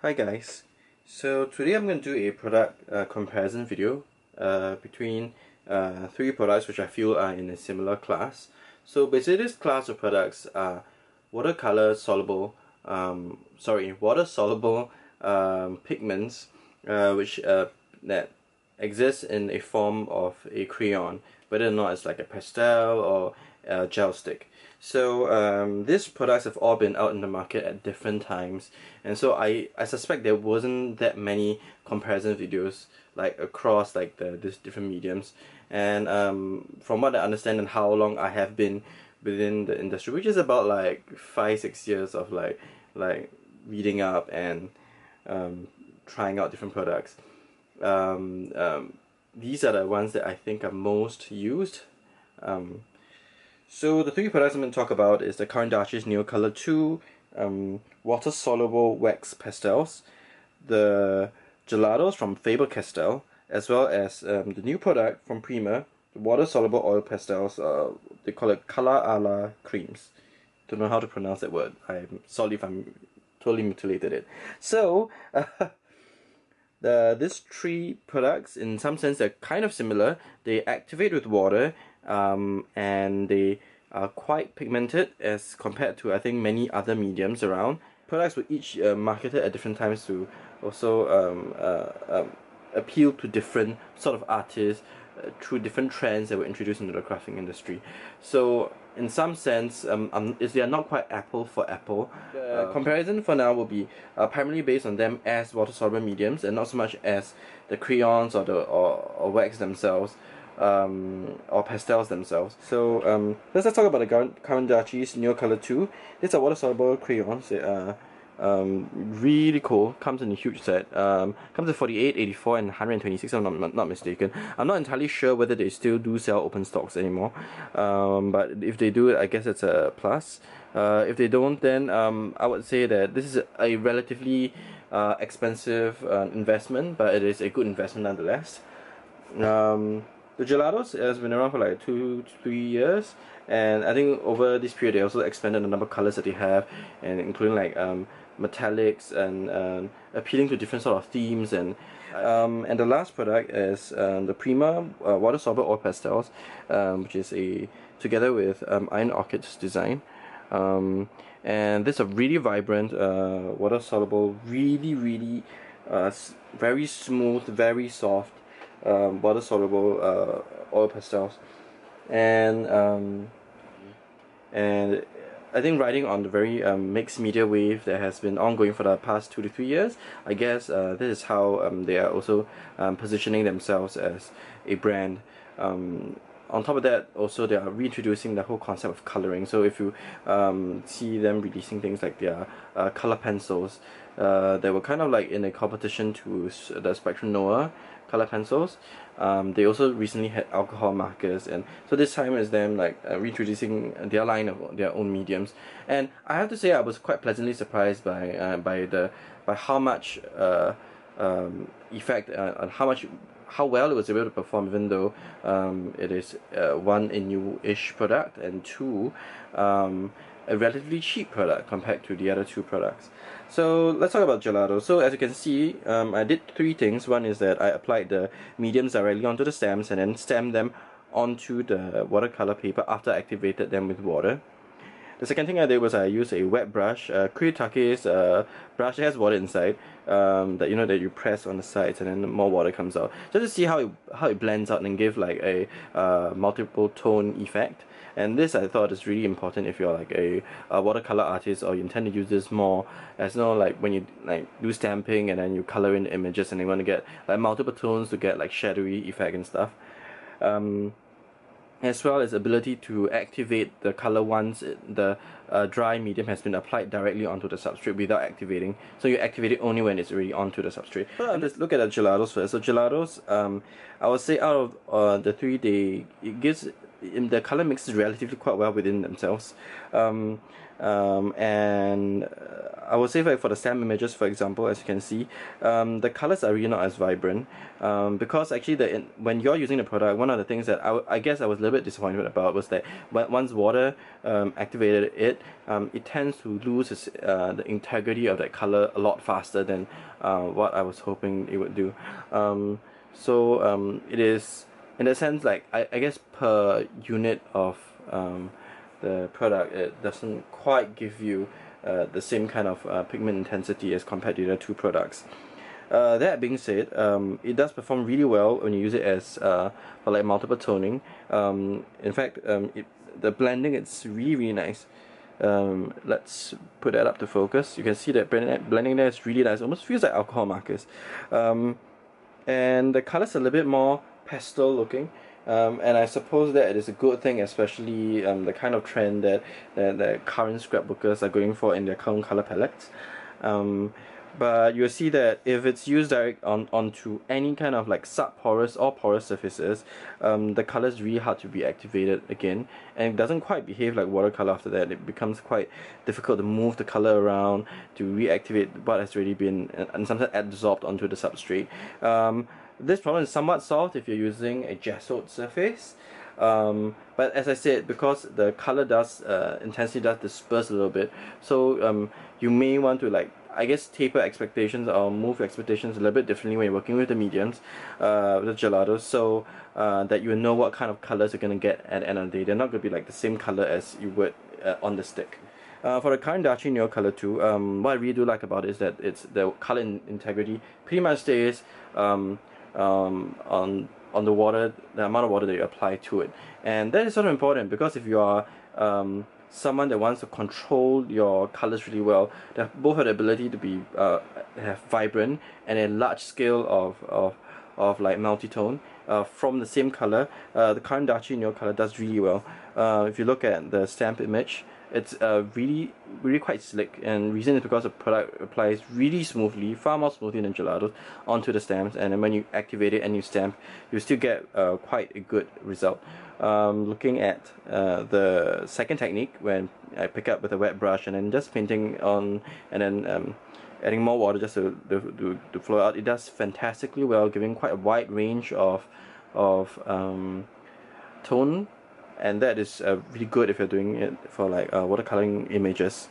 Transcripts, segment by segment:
Hi guys, so today I'm going to do a product comparison video between three products which I feel are in a similar class. So basically this class of products are water soluble pigments which that exist in a form of a crayon, whether or not it's like a pastel or a gel stick. So these products have all been out in the market at different times, and so I suspect there wasn't that many comparison videos like across like these different mediums. And from what I understand and how long I have been within the industry, which is about like 5-6 years of like reading up and trying out different products. These are the ones that I think are most used. So the three products I'm going to talk about is the Caran Neocolor 2 water-soluble wax pastels, the Gelatos from Faber Castell, as well as the new product from Prima, the water-soluble oil pastels. They call it Color a la creams. Don't know how to pronounce that word. I'm sorry if I'm totally mutilated it. So these three products, in some sense, they're kind of similar. They activate with water, and they are quite pigmented as compared to, I think, many other mediums around. Products were each marketed at different times to also appeal to different sort of artists through different trends that were introduced into the crafting industry. So in some sense, they are not quite apple for apple. Comparison for now will be primarily based on them as water-soluble mediums, and not so much as the crayons or the or wax themselves, or pastels themselves. So let's talk about the Caran Neocolor 2. These are water-soluble crayons. They are really cool. Comes in a huge set. Comes in 48, 84 and 126 if I'm not mistaken. I'm not entirely sure whether they still do sell open stocks anymore, but if they do, I guess it's a plus. If they don't, then I would say that this is a relatively expensive investment, but it is a good investment nonetheless. The Gelatos has been around for like 2-3 years, and I think over this period they also expanded the number of colors that they have, and including like metallics and appealing to different sort of themes. And the last product is the Prima water-soluble oil pastels, which is together with Iron Orchid's design. And this is a really vibrant water-soluble, really very smooth, very soft water-soluble oil pastels, and I think riding on the very mixed media wave that has been ongoing for the past 2 to 3 years, I guess this is how they are also positioning themselves as a brand. On top of that, also they are reintroducing the whole concept of coloring. So if you see them releasing things like their color pencils, they were kind of like in a competition to the Spectrum Noir color pencils. They also recently had alcohol markers, and so this time is them like reintroducing their line of their own mediums. And I have to say I was quite pleasantly surprised by how much effect and how well it was able to perform, even though it is one, a new-ish product, and two, a relatively cheap product compared to the other two products. So let's talk about Gelato. So as you can see, I did three things. One is that I applied the mediums directly onto the stems and then stamped them onto the watercolor paper after I activated them with water. The second thing I did was I used a wet brush, Kuritake's brush that has water inside, that you press on the sides and then more water comes out, just to see how it blends out and give like a multiple tone effect. And this I thought is really important if you're like a watercolor artist, or you intend to use this more as like when you like do stamping and then you color in images and you want to get like multiple tones to get like shadowy effect and stuff. As well as ability to activate the color once the dry medium has been applied directly onto the substrate without activating. So you activate it only when it's already onto the substrate. Let's look at the Gelatos first. So Gelatos, I would say out of the three, it gives the color mixes relatively quite well within themselves. And I would say, like, for the stamp images, for example, as you can see, the colors are really not as vibrant, because actually when you're using the product, one of the things that I guess I was a little bit disappointed about was that once water activated it, it tends to lose the integrity of that color a lot faster than what I was hoping it would do. So it is, in a sense, like, I guess per unit of the product, it doesn't quite give you the same kind of pigment intensity as compared to the two products. That being said, it does perform really well when you use it as for like multiple toning. In fact, the blending, it's really nice. Let's put that up to focus. You can see that blending there is really nice. Almost feels like alcohol markers. And the colors are a little bit more pastel looking. And I suppose that it is a good thing, especially the kind of trend that the current scrapbookers are going for in their current color palettes. But you'll see that if it's used direct onto any kind of like sub-porous or porous surfaces, the color is really hard to be activated again, and it doesn't quite behave like watercolor after that. It becomes quite difficult to move the color around to reactivate what has already been and sometimes adsorbed onto the substrate. This problem is somewhat solved if you're using a gessoed surface. But as I said, because the color intensity does disperse a little bit, so you may want to, like, I guess, taper expectations or move expectations a little bit differently when you're working with the mediums, with the gelatos, so that you know what kind of colors you're going to get at the end of the day. They're not going to be like the same color as you would on the stick. For the Caran Neocolor 2, what I really do like about it is that the color integrity pretty much stays on the water, the amount of water that you apply to it. And that is sort of important, because if you are someone that wants to control your colors really well, they both have the ability to be have vibrant and a large scale of like multi-tone from the same color. The Caran Neocolor does really well. If you look at the stamp image, it's really quite slick, and reason is because the product applies really smoothly, far more smoothly than Gelatos, onto the stamps, and then when you activate it and you stamp, you still get quite a good result. Looking at the second technique, when I pick up with a wet brush and then just painting on, and then adding more water just to flow out, it does fantastically well, giving quite a wide range of tone. And that is really good if you're doing it for like watercoloring images.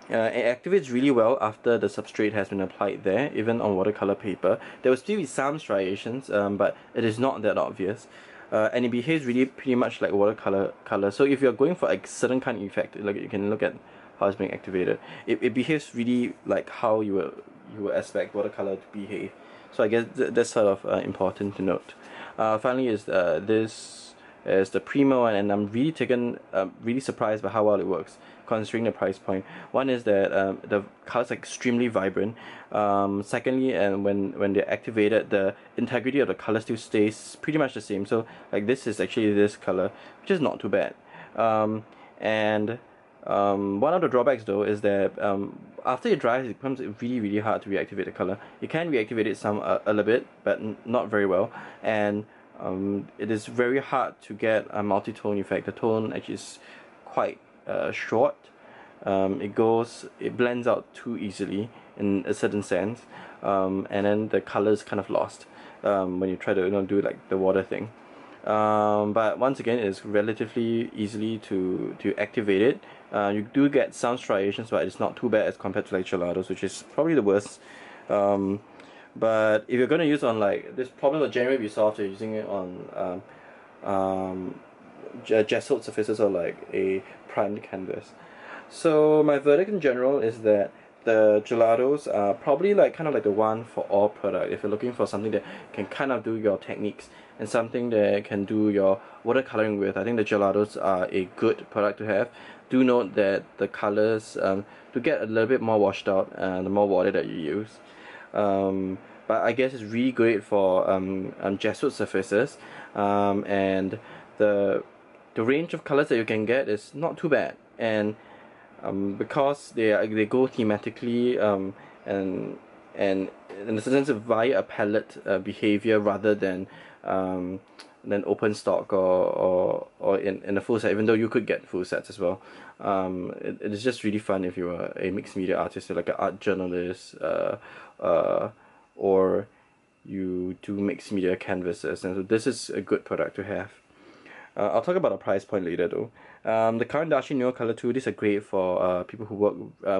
It activates really well after the substrate has been applied there, even on watercolor paper. There will still be some striations, but it is not that obvious. And it behaves really pretty much like watercolor color. So if you're going for a certain kind of effect, like, you can look at how it's being activated. It behaves really like how you would expect watercolor to behave. So I guess that's sort of important to note. Finally is this is the Prima one, and I'm really surprised by how well it works considering the price point. One is that the colors are extremely vibrant. Secondly, and when they're activated, the integrity of the color still stays pretty much the same. So like, this is actually this color, which is not too bad. And one of the drawbacks though is that after it dries, it becomes really hard to reactivate the color. You can reactivate it a little bit, but not very well. And it is very hard to get a multi-tone effect. The tone actually is quite short. It blends out too easily in a certain sense, and then the color is kind of lost when you try to do like the water thing. But once again, it's relatively easily to activate it. You do get some striations, but it's not too bad as compared to like Gelatos, which is probably the worst. But if you're going to use on like this, problem will generally be solved if you're using it on gessoed surfaces or like a primed canvas. So my verdict in general is that the Gelatos are probably like kind of like the one for all product. If you're looking for something that can kind of do your techniques and something that can do your watercoloring with, I think the Gelatos are a good product to have. Do note that the colors to get a little bit more washed out the more water that you use. But I guess it's really great for gessoed surfaces, and the range of colors that you can get is not too bad, and because they go thematically and in a sense via a palette behavior rather than than open stock or in a full set, even though you could get full sets as well. It is just really fun if you're a mixed media artist, or like an art journalist, or you do mixed media canvases, and so this is a good product to have. I'll talk about the price point later though. The Caran Neocolor 2, these are great for people who work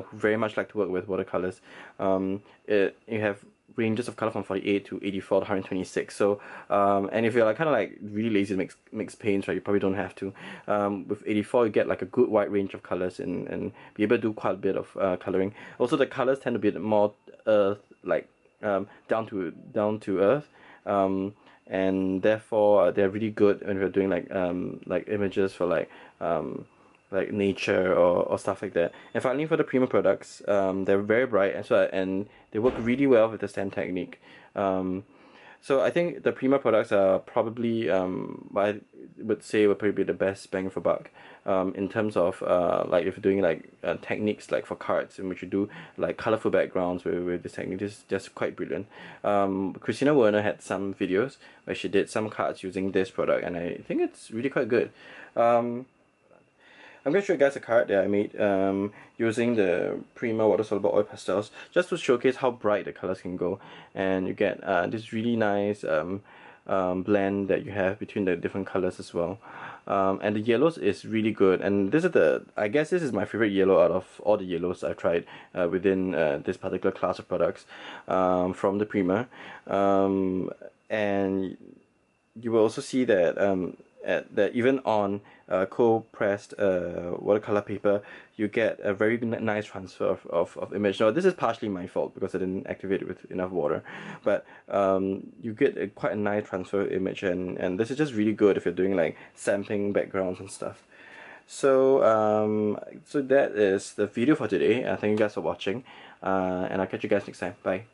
who very much like to work with watercolors. You have ranges of color from 48 to 84 to 126. So and if you're like kind of like really lazy to mix paints, right, you probably don't have to. With 84 you get like a good wide range of colors and be able to do quite a bit of coloring. Also the colors tend to be more earth like down to earth. And therefore they're really good when you're doing like images for like nature or stuff like that. And finally, for the Prima products, they're very bright as well, and they work really well with the stand technique. So I think the Prima products are probably I would say would probably be the best bang for buck in terms of like if you're doing like techniques like for cards in which you do like colorful backgrounds with this technique. This is just quite brilliant. Christina Werner had some videos where she did some cards using this product, and I think it's really quite good. I'm going to show you guys a card that I made using the Prima Watersoluble Oil Pastels, just to showcase how bright the colors can go. And you get this really nice blend that you have between the different colors as well. And the yellows is really good, and this is I guess this is my favorite yellow out of all the yellows I've tried within this particular class of products from the Prima. And you will also see that that even on cold pressed watercolor paper, you get a very nice transfer of image. Now this is partially my fault because I didn't activate it with enough water, but you get quite a nice transfer of image, and this is just really good if you're doing like sampling backgrounds and stuff. So so that is the video for today. Thank you guys for watching, and I'll catch you guys next time. Bye.